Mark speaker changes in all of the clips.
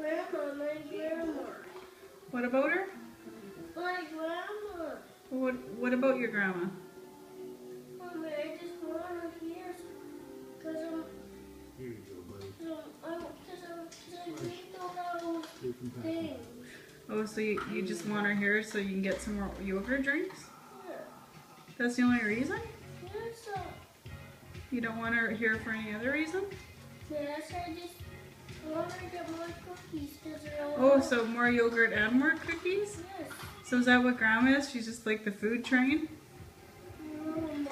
Speaker 1: grandma, my grandma.
Speaker 2: What about her?
Speaker 1: My grandma.
Speaker 2: What about your grandma?
Speaker 1: Mommy, I just want her here because
Speaker 3: Here you go, buddy.
Speaker 1: I think those things.
Speaker 2: Oh, so you just want her here so you can get some more yogurt drinks?
Speaker 1: Yeah.
Speaker 2: That's the only reason?
Speaker 1: Yes,
Speaker 2: You don't want her here for any other reason?
Speaker 1: yes, I just want her to get more cookies because they're all.
Speaker 2: Oh, so more yogurt and more cookies?
Speaker 1: Yes.
Speaker 2: So is that what Grandma is? She's just like the food train?
Speaker 1: No, Mom,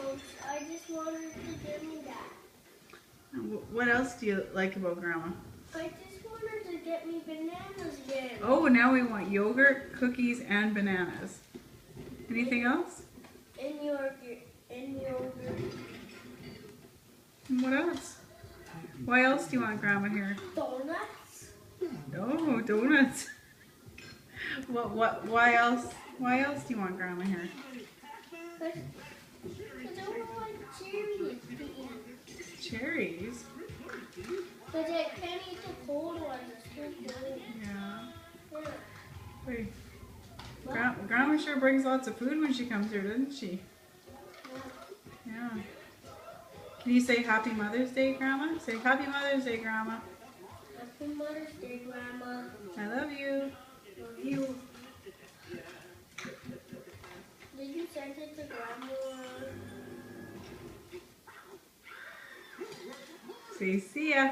Speaker 1: I just want her to give me that.
Speaker 2: What else do you like about Grandma?
Speaker 1: I just want her to get me bananas again.
Speaker 2: Oh, now we want yogurt, cookies, and bananas. Anything else?
Speaker 1: And yogurt. And yogurt.
Speaker 2: And what else? Why else do you want Grandma here?
Speaker 1: Donuts.
Speaker 2: Oh, donuts. Why else? Why else do you want Grandma here?
Speaker 1: Because I don't like cherries to eat.
Speaker 2: Cherries?
Speaker 1: Because I can't eat the cold ones. It's too cold.
Speaker 2: Yeah.
Speaker 1: Yeah.
Speaker 2: Wait. Grandma sure brings lots of food when she comes here, doesn't she? Yeah. Can you say Happy Mother's Day, Grandma? Say Happy Mother's Day, Grandma.
Speaker 1: Happy Mother's Day, Grandma.
Speaker 2: I love you.
Speaker 1: Love you. Did you send it to Grandma?
Speaker 2: Say see ya.